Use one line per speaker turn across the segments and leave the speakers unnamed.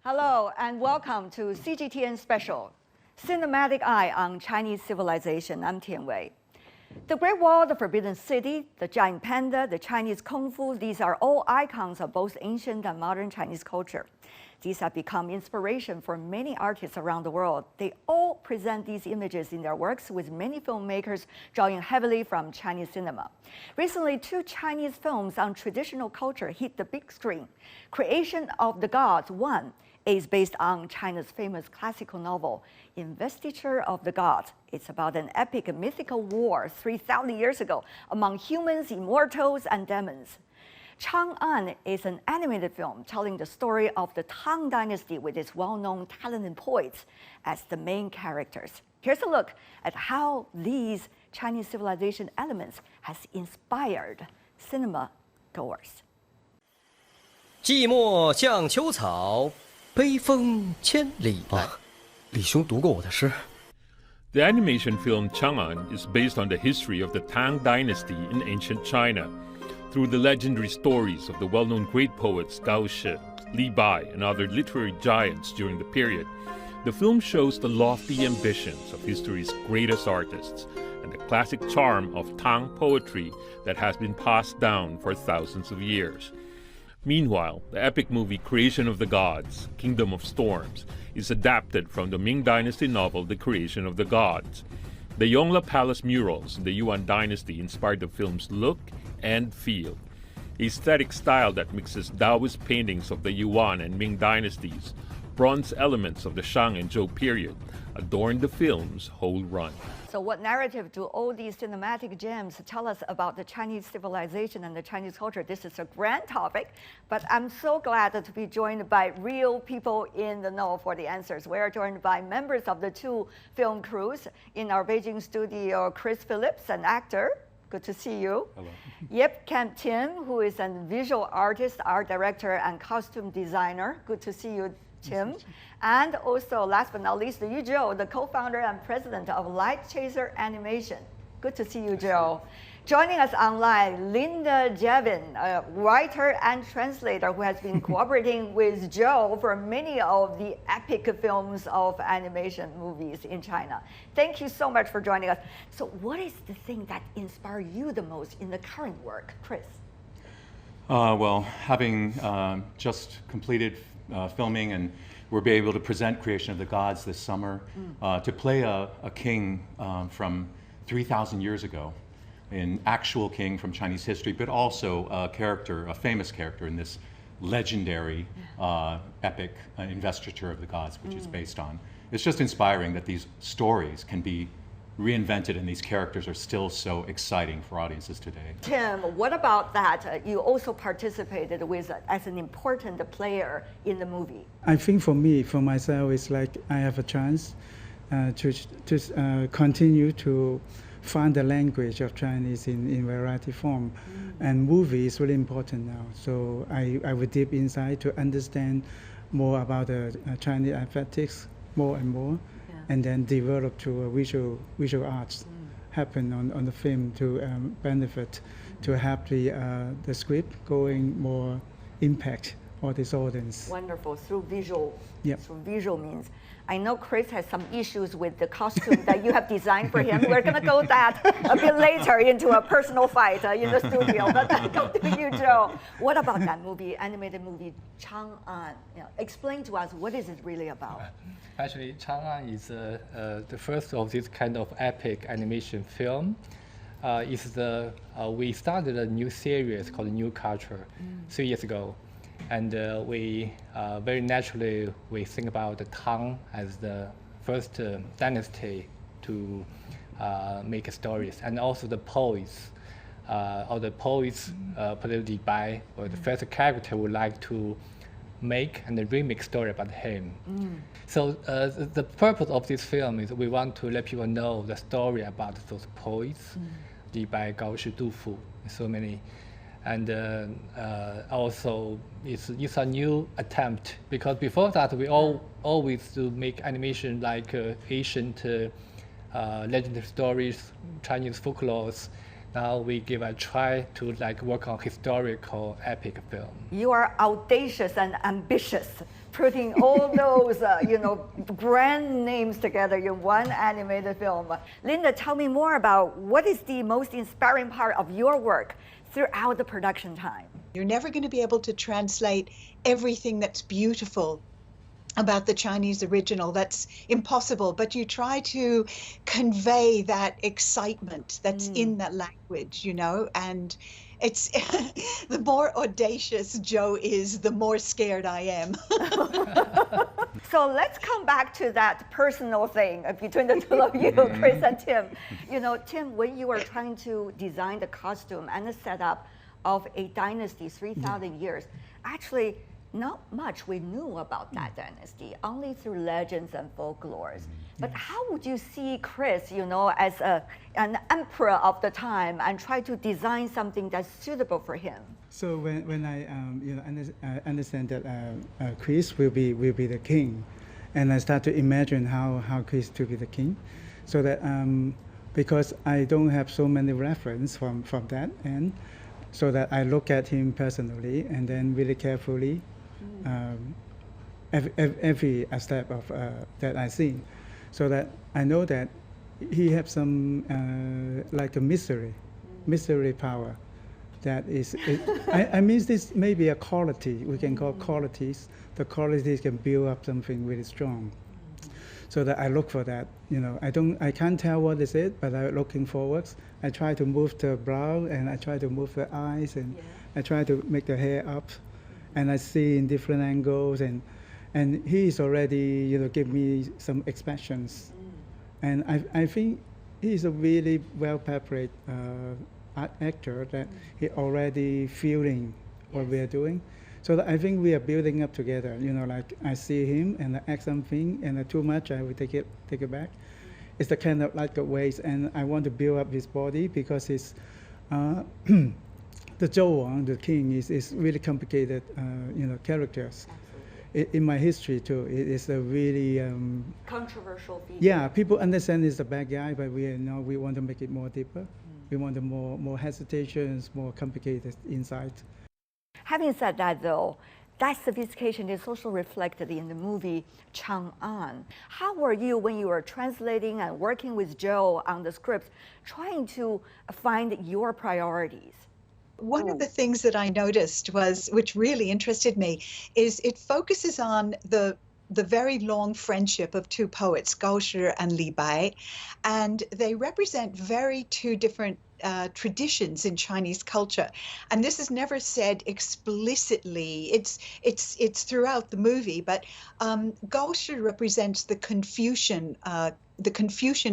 Hello and welcome to CGTN Special, Cinematic Eye on Chinese Civilization. I'm Tian Wei. The Great Wall, the Forbidden City, the Giant Panda, the Chinese Kung Fu, these are all icons of both ancient and modern Chinese culture. These have become inspiration for many artists around the world. They all present these images in their works, with many filmmakers drawing heavily from Chinese cinema. Recently, 2 Chinese films on traditional culture hit the big screen. Creation of the Gods 1 is based on China's famous classical novel, Investiture of the Gods. It's about an epic mythical war 3,000 years ago among humans, immortals, and demons. Chang'an is an animated film telling the story of the Tang Dynasty with its well-known talented poets as the main characters. Here's a look at how these Chinese civilization elements has inspired cinema goers.
寂寞像秋草，悲风千里来。李兄读过我的诗。
The animation film Chang'an is based on the history of the Tang Dynasty in ancient China, through the legendary stories of the well-known great poets Gao Shi, Li Bai, and other literary giants during the period. The film shows the lofty ambitions of history's greatest artists and the classic charm of Tang poetry that has been passed down for thousands of years. Meanwhile, the epic movie Creation of the Gods, Kingdom of Storms, is adapted from the Ming Dynasty novel The Creation of the Gods. The Yonghe Palace murals in the Yuan Dynasty inspired the film's look and feel. The aesthetic style that mixes Taoist paintings of the Yuan and Ming dynasties, bronze elements of the Shang and Zhou period, adorned the film's whole run.
So what narrative do all these cinematic gems tell us about the Chinese civilization and the Chinese culture? This is a grand topic, but I'm so glad to be joined by real people in the know for the answers. We are joined by members of the 2 film crews in our Beijing studio, Chris Phillips, an actor. Good to see you.
Hello.
Yip Kemp Tim, who is a visual artist, art director, and costume designer. Good to see you, Tim. And also, last but not least, Yu Zhou, the co-founder and president of Light Chaser Animation. Good to see you, Joe. Joining us online, Linda Jevin, a writer and translator who has been cooperating with Joe for many of the epic films of animation movies in China. Thank you so much for joining us. So what is the thing that inspired you the most in the current work, Chris?
Well, having just completed filming, and we'll be able to present Creation of the Gods this summer, to play a king from 3,000 years ago, an actual king from Chinese history, but also a famous character in this legendary epic Investiture of the Gods, which is based on. It's just inspiring that these stories can be reinvented and these characters are still so exciting for audiences today.
Tim, what about that? You also participated with as an important player in the movie.
I think for me, for myself, it's like I have a chance to continue to find the language of Chinese in variety form. And movie is really important now. So I would deep inside to understand more about the Chinese aesthetics more and more, and then develop to a visual arts happen on the film to benefit, to have the script going more impact on this audience.
Wonderful, through visual,
Yep.
through visual means. I know Chris has some issues with the costume that you have designed for him. We're going to go that a bit later into a personal fight in the studio. But go to you, Joe. What about that movie, animated movie, Chang'an? Explain to us, what is it really about?
Actually, Chang'an is the first of this kind of epic animation film. We started a new series called New Culture 3 years ago. And we very naturally, we think about the Tang as the first dynasty to make stories, and also the poets or the poets, particularly Li Bai, or the first character, would like to make and remake story about him. So the purpose of this film is we want to let people know the story about those poets, Li Bai, Gao Shi, Du Fu, so many. And also it's a new attempt, because before that we always do make animation like ancient legendary stories, Chinese folklores. Now we give a try to like work on historical epic film.
You are audacious and ambitious, putting all those brand names together in one animated film. Linda, tell me more about what is the most inspiring part of your work throughout the production time.
You're never going to be able to translate everything that's beautiful about the Chinese original. That's impossible, but you try to convey that excitement that's in that language, and it's the more audacious Joe is, the more scared I am.
So let's come back to that personal thing between the two of you, Chris and Tim. Tim, when you were trying to design the costume and the setup of a dynasty 3,000 years, actually not much we knew about that dynasty, only through legends and folklores. But how would you see Chris, as an emperor of the time, and try to design something that's suitable for him?
So when I understand that Chris will be the king, and I start to imagine how Chris to be the king, so that because I don't have so many reference from that, and so that I look at him personally and then really carefully every step of that I see, so that I know that he has some like a mystery power. That is, I mean, this may be a quality we can call qualities. The qualities can build up something really strong. So that I look for that. I can't tell what is it, but I'm looking forwards. I try to move the brow, and I try to move the eyes, and I try to make the hair up, and I see in different angles, and he's already give me some expressions, and I think he's a really well prepared actor, that he already feeling what we are doing. So that I think we are building up together. Like I see him and I act something, and too much I will take it back. It's the kind of like a ways, and I want to build up his body, because it's the Zhou Wang, the king, is really complicated characters. In my history too, it is a really
controversial figure.
Yeah, people understand he's a bad guy, but we want to make it more deeper. We want more hesitations, more complicated insight.
Having said that, though, that sophistication is also reflected in the movie Chang'an. How were you, when you were translating and working with Joe on the script, trying to find your priorities?
One of the things that I noticed which really interested me, is it focuses on the very long friendship of two poets, Gao Shi and Li Bai, and they represent two different traditions in Chinese culture. And this is never said explicitly. It's throughout the movie, but Gao Shi represents the Confucian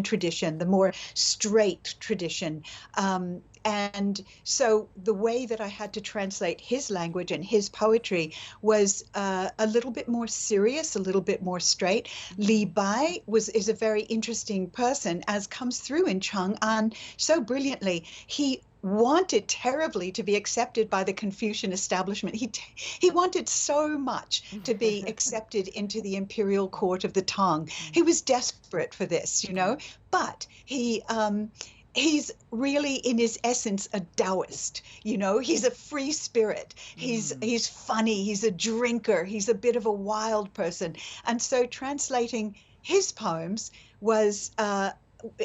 tradition, the more straight tradition. And so the way that I had to translate his language and his poetry was a little bit more serious, a little bit more straight. Li Bai is a very interesting person, as comes through in Chang'an so brilliantly. He wanted terribly to be accepted by the Confucian establishment. He wanted so much to be accepted into the imperial court of the Tang. He was desperate for this, but he's really, in his essence, a Taoist. He's a free spirit. He's funny. He's a drinker. He's a bit of a wild person. And so translating his poems was, I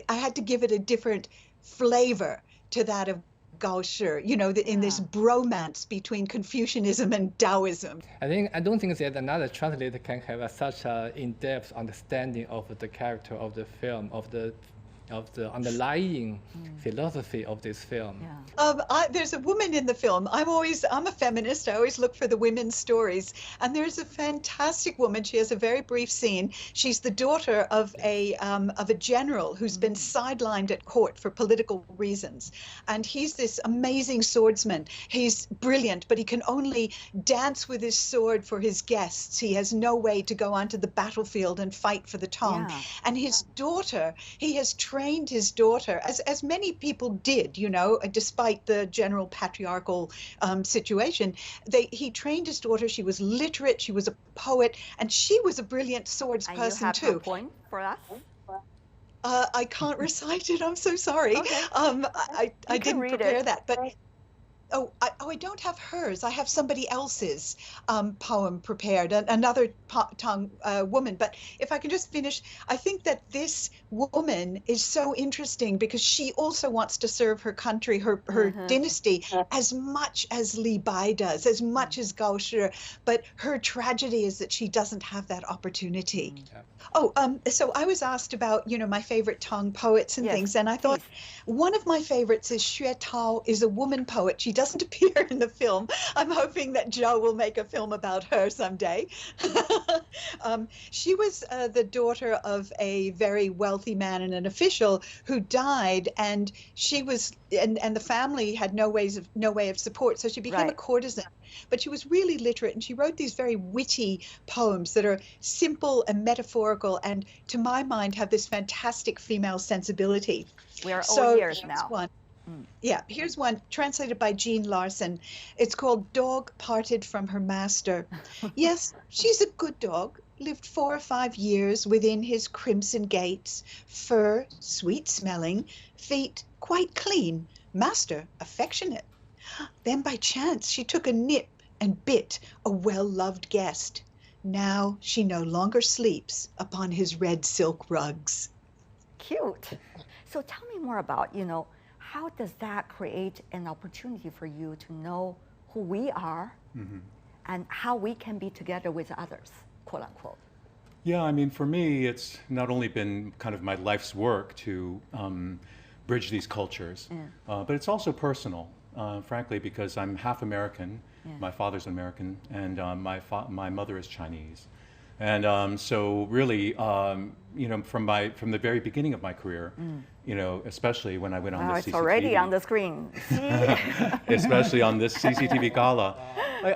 had to give it a different flavor to that of Gao Shi, in this bromance between Confucianism and Taoism.
I don't think that another translator can have such an in-depth understanding of the character of the film, of the of the underlying philosophy of this film.
There's a woman in the film. I'm a feminist. I always look for the women's stories. And there's a fantastic woman. She has a very brief scene. She's the daughter of a general who's been sidelined at court for political reasons. And he's this amazing swordsman. He's brilliant, but he can only dance with his sword for his guests. He has no way to go onto the battlefield and fight for the Tong.
Yeah.
And his daughter, he has trained his daughter, as many people did, you know, despite the general patriarchal situation. He trained his daughter. She was literate. She was a poet, and she was a brilliant swords
And
person
you have
too.
a point for us?
I can't recite it. I'm so sorry.
Okay.
I
can
didn't
read
prepare
it.
that, but. I don't have hers. I have somebody else's poem prepared, another Tong woman. But if I can just finish, I think that this woman is so interesting because she also wants to serve her country, her dynasty, as much as Li Bai does, as much as Gao Shi. But her tragedy is that she doesn't have that opportunity. So I was asked about, you know, my favorite Tong poets and
Yes,
things, and I thought one of my favorites is Xue Tao, is a woman poet. She doesn't appear in the film. I'm hoping that Joe will make a film about her someday. She was the daughter of a very wealthy man and an official who died, and she was, and the family had no way of support, so she became a courtesan. But she was really literate, and she wrote these very witty poems that are simple and metaphorical, and to my mind have this fantastic female sensibility.
We are all ears
here's
now.
one. Yeah, here's one translated by Jean Larson. It's called Dog Parted from Her Master. Yes, she's a good dog, lived 4 or 5 years within his crimson gates, fur sweet smelling, feet quite clean, master affectionate. Then by chance she took a nip and bit a well-loved guest. Now she no longer sleeps upon his red silk rugs.
Cute. So tell me more about, you know, how does that create an opportunity for you to know who we are and how we can be together with others, quote unquote?
Yeah, I mean, for me, it's not only been kind of my life's work to bridge these cultures, but it's also personal, frankly, because I'm half American. My father's American, and my mother is Chinese. And so really, you know, from the very beginning of my career, you know, especially when I went on this
it's
CCTV.
already on the screen.
Especially on this CCTV gala.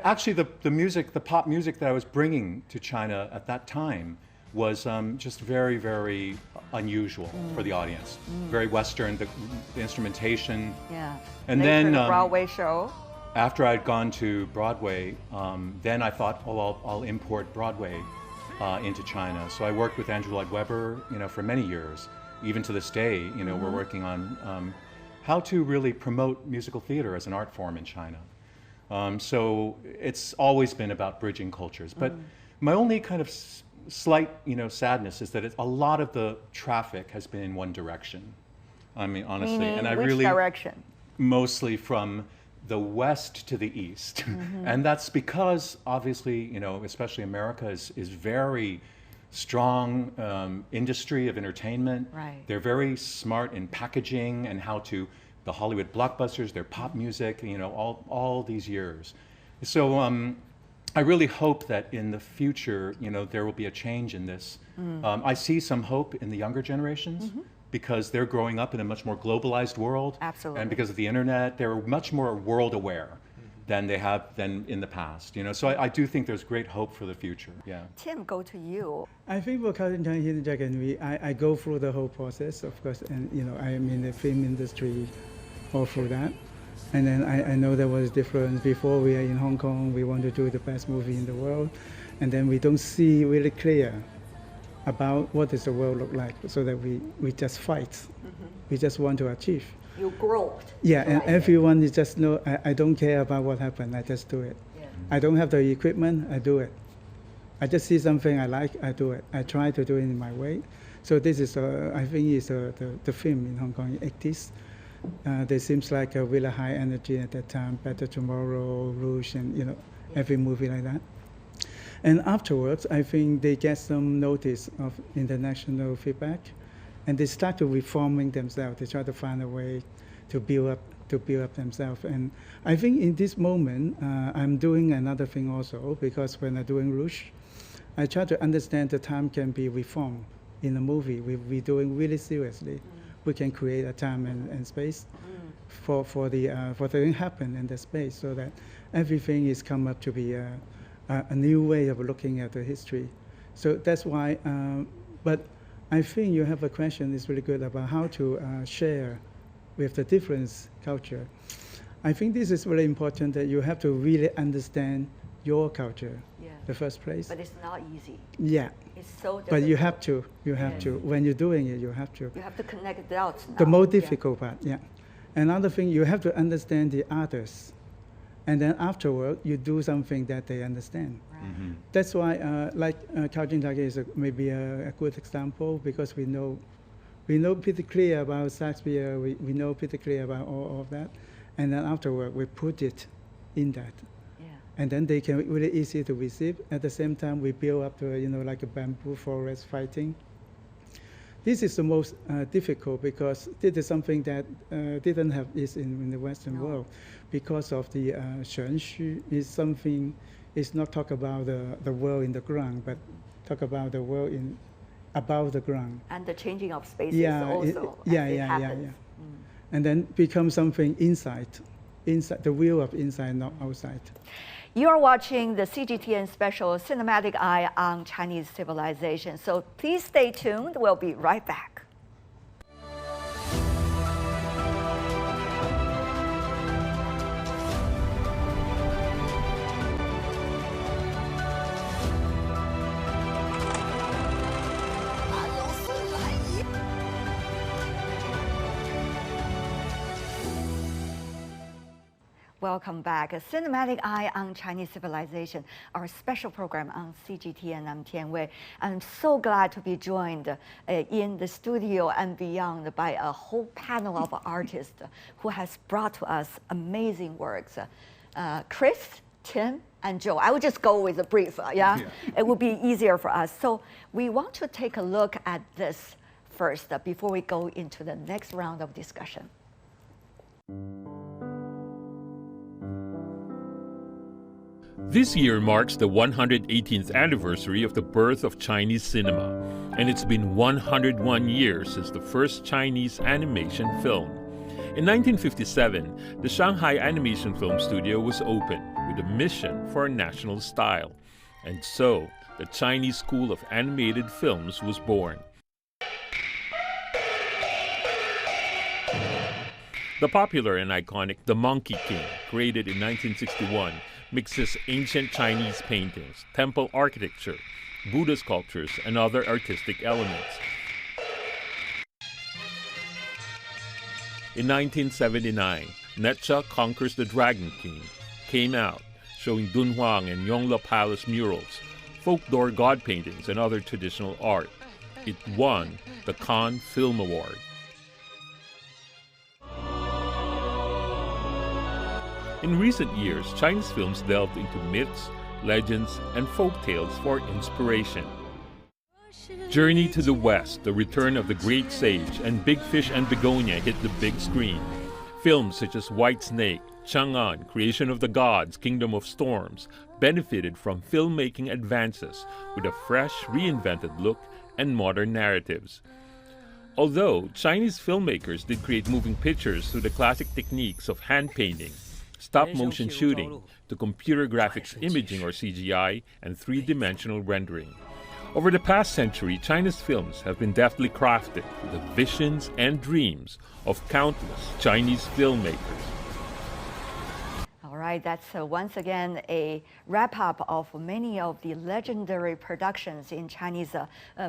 Actually, the pop music that I was bringing to China at that time was just very, very unusual for the audience. Very Western, the instrumentation.
Yeah.
And
Later
then
the Broadway show.
after I'd gone to Broadway, then I thought, oh, I'll import Broadway into China. So I worked with Andrew Lloyd Webber, you know, for many years. Even to this day, you know, we're working on how to really promote musical theater as an art form in China. So it's always been about bridging cultures. But my only kind of slight, you know, sadness is that a lot of the traffic has been in one direction. I mean, honestly,
Meaning
and I
which
really
direction?
mostly from the west to the east, and that's because obviously, you know, especially America is very strong industry of entertainment.
Right.
They're very smart in packaging and how to the Hollywood blockbusters, their pop music, you know, all these years. So I really hope that in the future, you know, there will be a change in this. I see some hope in the younger generations because they're growing up in a much more globalized world.
Absolutely.
And because of the internet, they're much more world aware than they have been in the past. You know, so I do think there's great hope for the future. Yeah.
Tim, go to you.
I think for Chinese Hidden Dragon, I go through the whole process, of course, and you know, I am in the film industry all through that. And then I know there was a difference. Before we are in Hong Kong, we want to do the best movie in the world, and then we don't see really clear about what does the world look like, so that we just fight. We just want to achieve.
You growed.
Yeah, and everyone is just know, I don't care about what happened, I just do it.
Yeah.
I don't have the equipment, I do it. I just see something I like, I do it. I try to do it in my way. So this is, I think, is the film in Hong Kong in the 80s. There seems like a really high energy at that time, Better Tomorrow, Rouge, and you know, every movie like that. And afterwards, I think they get some notice of international feedback. and they start to reforming themselves. They try to find a way to build up themselves. And I think in this moment, I'm doing another thing also, because when I'm doing Rouge, I try to understand the time can be reformed in a movie. We're doing really seriously. We can create a time and space for the thing happen in the space, so that everything is come up to be a new way of looking at the history. So that's why. But I think you have a question is really good about how to share with the different culture. I think this is really important, that you have to really understand your culture, the first place.
But it's not easy.
Yeah.
It's so difficult.
But you have to. When you're doing it, you have to.
You have to connect the dots now.
The most difficult part, yeah. Another thing, you have to understand the others. And then afterward, you do something that they understand.
Right.
Mm-hmm.
That's why, Kaujin Take is maybe a good example, because we know pretty clear about Shakespeare, we know pretty clear about all of that. And then afterward, we put it in that.
Yeah.
And then they can really easy to receive. At the same time, we build up, like a bamboo forest fighting. This is the most difficult, because this is something that didn't have this in the Western world, because of the 玄虚 is something. It's not talk about the world in the ground, but talk about the world above the ground.
And the changing of spaces also.
Yeah. And then become something inside the wheel of inside, not outside.
You are watching the CGTN special Cinematic Eye on Chinese Civilization. So please stay tuned. We'll be right back. Welcome back. A Cinematic Eye on Chinese Civilization, our special program on CGTN. I'm Tian Wei. I'm so glad to be joined in the studio and beyond by a whole panel of artists who has brought to us amazing works. Chris, Tim, and Joe. I would just go with a brief, It would be easier for us. So we want to take a look at this first before we go into the next round of discussion.
This year marks the 118th anniversary of the birth of Chinese cinema, and it's been 101 years since the first Chinese animation film. In 1957, the Shanghai Animation Film Studio was opened with a mission for a national style, and so the Chinese School of Animated Films was born. The popular and iconic The Monkey King, created in 1961, mixes ancient Chinese paintings, temple architecture, Buddha sculptures, and other artistic elements. In 1979, Necha Conquers the Dragon King came out, showing Dunhuang and Yongle Palace murals, folklore god paintings, and other traditional art. It won the Cannes Film Award. In recent years, Chinese films delved into myths, legends, and folk tales for inspiration. Journey to the West, The Return of the Great Sage, and Big Fish and Begonia hit the big screen. Films such as White Snake, Chang'an, Creation of the Gods, Kingdom of Storms benefited from filmmaking advances with a fresh, reinvented look and modern narratives. Although Chinese filmmakers did create moving pictures through the classic techniques of hand painting, stop-motion shooting, to computer graphics imaging or CGI, and three-dimensional rendering. Over the past century, China's films have been deftly crafted with the visions and dreams of countless Chinese filmmakers.
All right, that's once again a wrap-up of many of the legendary productions in Chinese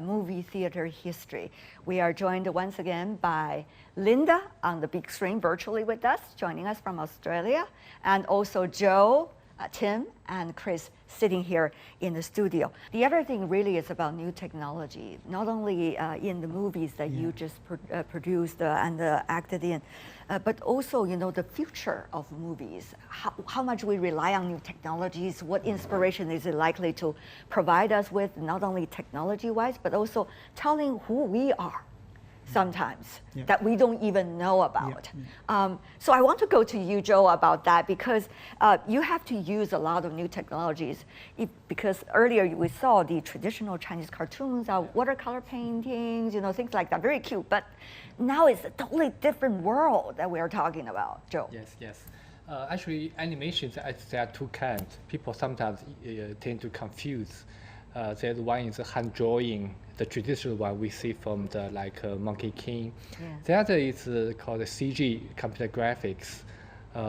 movie theater history. We are joined once again by Linda on the big screen virtually with us, joining us from Australia, and also Joe, Tim, and Chris sitting here in the studio. The other thing really is about new technology, not only in the movies that you just produced and acted in, but also, the future of movies, how much we rely on new technologies, what inspiration is it likely to provide us with, not only technology-wise, but also telling who we are sometimes
Yeah.
that we don't even know about. So I want to go to you, Joe, about that, because you have to use a lot of new technologies. Because earlier we saw the traditional Chinese cartoons, watercolor paintings, things like that, very cute. But now it's a totally different world that we are talking about, Joe.
Yes. Actually, animations, there are two kinds. People sometimes tend to confuse. There's one is hand drawing, the traditional one we see from the Monkey King.
Yeah.
The other is called CG, computer graphics,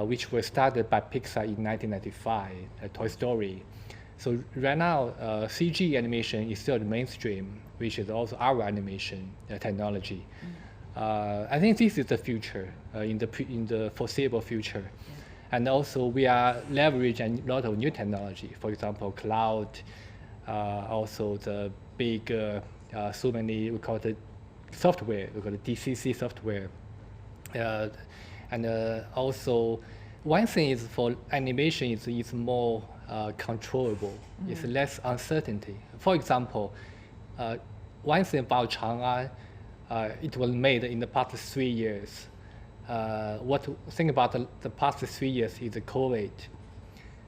which was started by Pixar in 1995, Toy Story. So right now, CG animation is still the mainstream, which is also our animation technology. I think this is the future in the foreseeable future. And also we are leveraging a lot of new technology, for example, cloud, also the big, so many, we call it software, we call it DCC software. And also, one thing is for animation is more controllable, it's less uncertainty. For example, one thing about Chang'an, it was made in the past 3 years. What thing about the past 3 years is the COVID.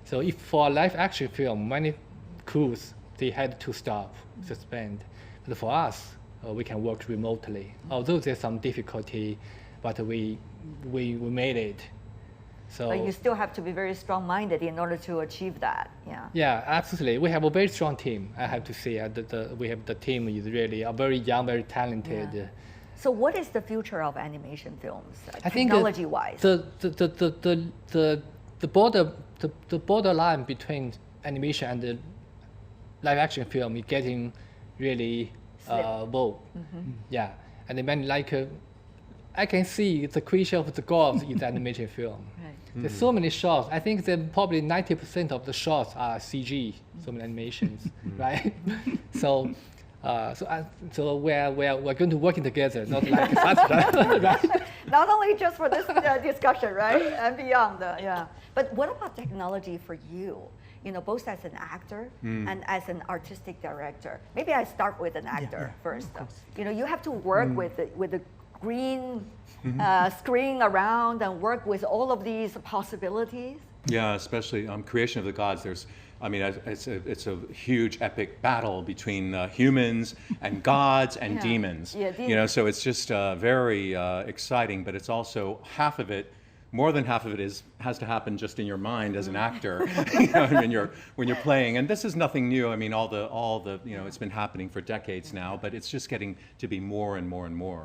So if for a live action film, many crews, they had to stop, suspend. But for us, we can work remotely. Although there's some difficulty, but we made it. So
But you still have to be very strong-minded in order to achieve that.
Yeah, absolutely. We have a very strong team, I have to say. We have the team is really very young, very talented.
Yeah. So what is the future of animation films,
I think
technology-wise?
The borderline between animation and the live action film is getting really bold. Yeah, and then I can see the creation of the gods in the animation film.
Right.
There's so many shots. I think that probably 90% of the shots are CG, so many animations, right? So we're going to working together, not like such, right?
Not only just for this discussion, right, and beyond, But what about technology for you? Both as an actor and as an artistic director. Maybe I start with an actor first. You have to work with the green screen around and work with all of these possibilities.
Yeah, especially creation of the gods. It's a huge epic battle between humans and gods and demons.
Yeah, demons.
So it's just very exciting, but it's also more than half of it has to happen just in your mind as an actor, when you're playing. And this is nothing new. All the it's been happening for decades now, but it's just getting to be more and more and more.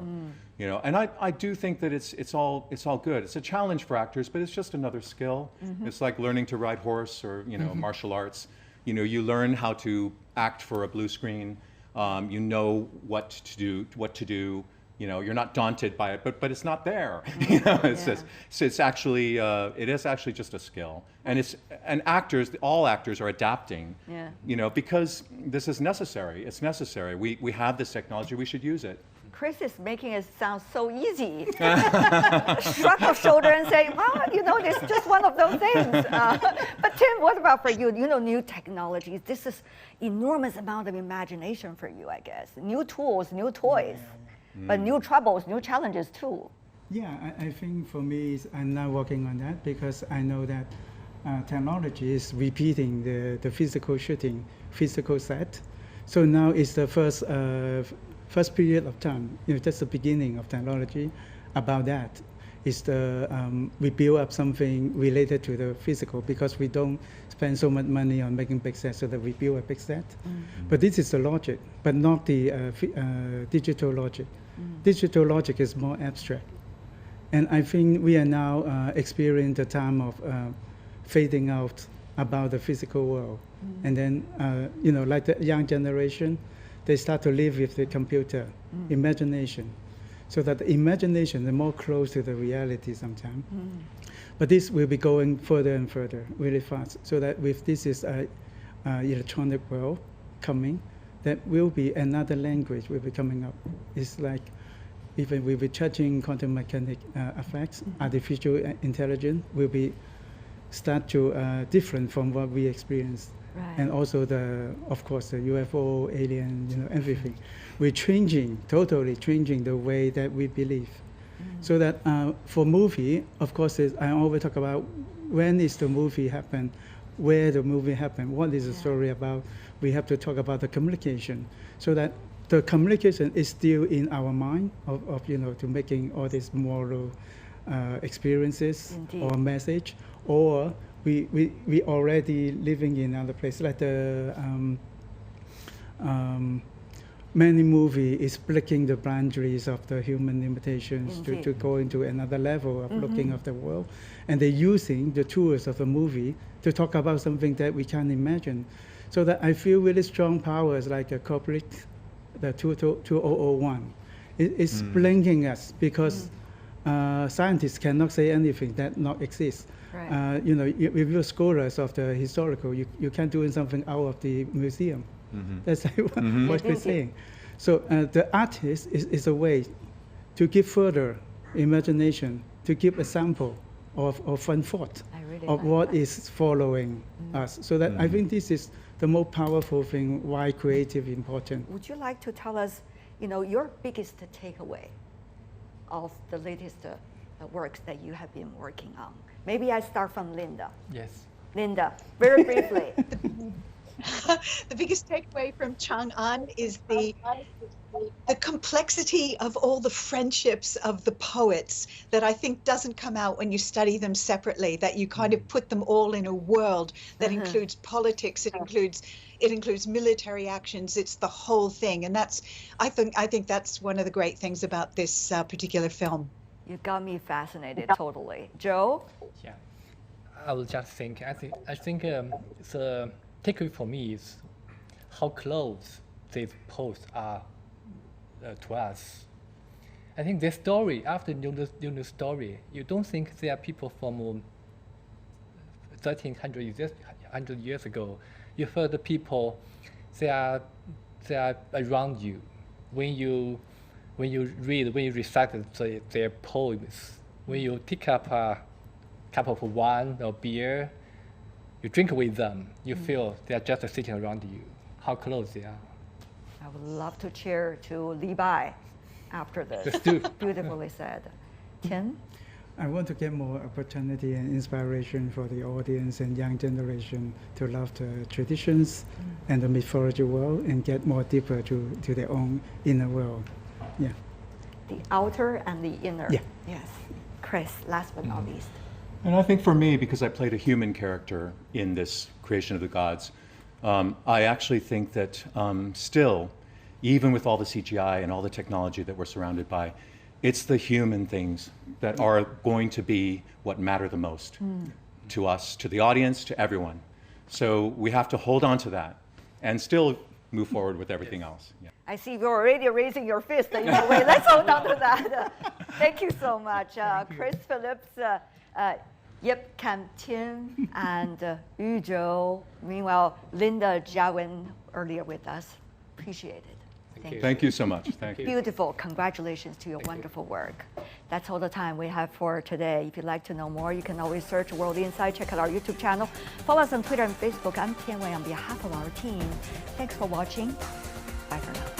And I do think that it's all good. It's a challenge for actors, but it's just another skill. It's like learning to ride horse or martial arts. You learn how to act for a blue screen. You know what to do. You're not daunted by it, but it's not there. It's actually it is actually just a skill, and all actors are adapting. Because this is necessary. It's necessary. We have this technology. We should use it.
Chris is making it sound so easy. Shrug of shoulder and say, it's just one of those things. But Tim, what about for you? New technologies. This is enormous amount of imagination for you, I guess. New tools, new toys. But new troubles, new challenges too.
Yeah, I think for me, I'm now working on that because I know that technology is repeating the physical shooting, physical set. So now it's the first period of time, just the beginning of technology about that. Is we build up something related to the physical because we don't spend so much money on making big sets, so that we build a big set. But this is the logic, but not the digital logic. Digital logic is more abstract. And I think we are now experiencing the time of fading out about the physical world. And then, like the young generation, they start to live with the computer, imagination. So that the imagination is more close to the reality sometimes. But this will be going further and further, really fast. So that with this is electronic world coming, that will be another language will be coming up. It's like even we'll be touching quantum mechanic effects, artificial intelligence will be start to different from what we experienced.
Right.
And also of course, the UFO, alien, everything. We're totally changing the way that we believe. So that for movie, of course, I always talk about when is the movie happen, where the movie happen, what is the story about. We have to talk about the communication, so that the communication is still in our mind of to making all these moral experiences.
Indeed.
Or message, or we already living in another place, like the many movie is breaking the boundaries of the human limitations to go into another level of looking at the world, and they're using the tools of the movie to talk about something that we can't imagine. So that I feel really strong powers like a corporate, the 2001. It's blinking us because scientists cannot say anything that not exists.
Right.
If you're scholars of the historical, you can't do something out of the museum. That's what we're saying. So the artist is a way to give further imagination, to give a sample of fun thought of what is following us. So that I think this is the most powerful thing, why creative is important.
Would you like to tell us, your biggest takeaway of the latest works that you have been working on? Maybe I start from Linda.
Yes.
Linda, very briefly.
The biggest takeaway from Chang'an is the complexity of all the friendships of the poets that I think doesn't come out when you study them separately, that you kind of put them all in a world that includes politics, it includes military actions, it's the whole thing. And I think that's one of the great things about this particular film.
You got me fascinated totally. Joe?
Yeah, I was just thinking. I think the takeaway for me is how close these posts are to us. I think this story, after you know the story, you don't think they are people from 1,300 years ago. You heard the people, they are around you. When you recite their poems, when you pick up a cup of wine or beer, you drink with them, you feel they are just sitting around you, how close they are.
I would love to cheer to Li Bai after this.
Let's do.
Beautifully said. Tian?
I want to get more opportunity and inspiration for the audience and young generation to love the traditions and the mythology world and get more deeper to their own inner world. Yeah.
The outer and the inner.
Yeah.
Yes. Chris, last but not least.
And I think for me, because I played a human character in this creation of the gods, I actually think that still, even with all the CGI and all the technology that we're surrounded by, it's the human things that are going to be what matter the most to us, to the audience, to everyone. So we have to hold on to that and still move forward with everything else. Yeah.
I see you're already raising your fist in a way. Let's hold on to that. Thank you so much. Chris Phillips, Yip Kam Tian, and Yu Zhou. Meanwhile, Linda Jiawen earlier with us. Appreciate it.
Thank you so much. Thank you.
Beautiful. Congratulations to your wonderful work. That's all the time we have for today. If you'd like to know more, you can always search World Insight. Check out our YouTube channel. Follow us on Twitter and Facebook. I'm Tian Wei on behalf of our team. Thanks for watching. Bye for now.